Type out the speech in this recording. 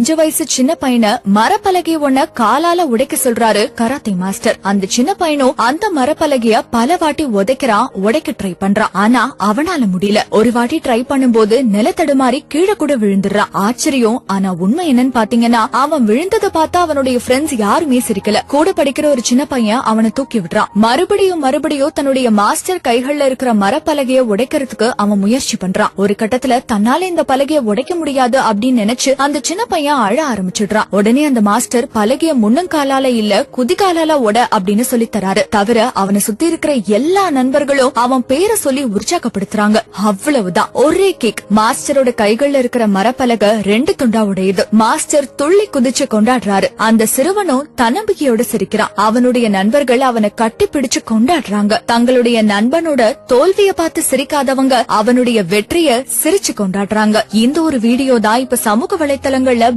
5 வயசு சின்ன பையனை மரப்பலகைய ஒன்ன காலால உடைக்க சொல்றாரு கராத்தே மாஸ்டர். அந்த சின்ன பையனும் அந்த மரப்பலகைய பல வாட்டி உடைக்க ட்ரை பண்றான். ஆனா அவனால முடியல. ஒரு வாட்டி ட்ரை பண்ணும்போது நிலத்தடுமாறி கீழே கூட விழுந்துடுறான். ஆச்சரியம். ஆனா உண்மை என்னன்னு பாத்தீங்கன்னா, அவன் விழுந்ததை பார்த்தா அவனுடைய ஃப்ரெண்ட்ஸ் யாருமே சிரிக்கல. கூட படிக்கிற ஒரு சின்ன பையன் அவனை தூக்கி விடுறான். மறுபடியும் தன்னுடைய மாஸ்டர் கைகள்ல இருக்கிற மரப்பலகைய உடைக்கிறதுக்கு அவன் முயற்சி பண்றான். ஒரு கட்டத்துல தன்னால இந்த பலகைய உடைக்க முடியாது அப்படின்னு நினைச்சு அந்த சின்ன பையன் அழ ஆரம்பிச்சிடுறான். உடனே அந்த மாஸ்டர் பலகைய முன்னங்காலால இல்ல குதிகாலால உட அப்படின்னு சொல்லி தராரு. தவிர அவனை சுத்தி இருக்கிற எல்லா நண்பர்களும் அவன் பேரை சொல்லி உற்சாகப்படுத்துறாங்க. அவ்வளவுதான். ஒரே கிக். மாஸ்டரோட கைகள்ல இருக்கிற மரப்பலகை 2 துண்டா உடையுது. மாஸ்டர் துள்ளி குதிச்சு கொண்டாடுறாரு. அந்த சிறுவனும் தன்னம்பிக்கையோட சிரிக்கிறான். அவனுடைய நண்பர்கள் அவனை கட்டி பிடிச்சு கொண்டாடுறாங்க. தங்களுடைய நண்பனோட தோல்விய பார்த்து சிரிக்காதவங்க அவனுடைய வெற்றிய சிரிச்சு கொண்டாடுறாங்க. இந்த ஒரு வீடியோ தான் இப்ப சமூக வலைத்தளங்கள்ல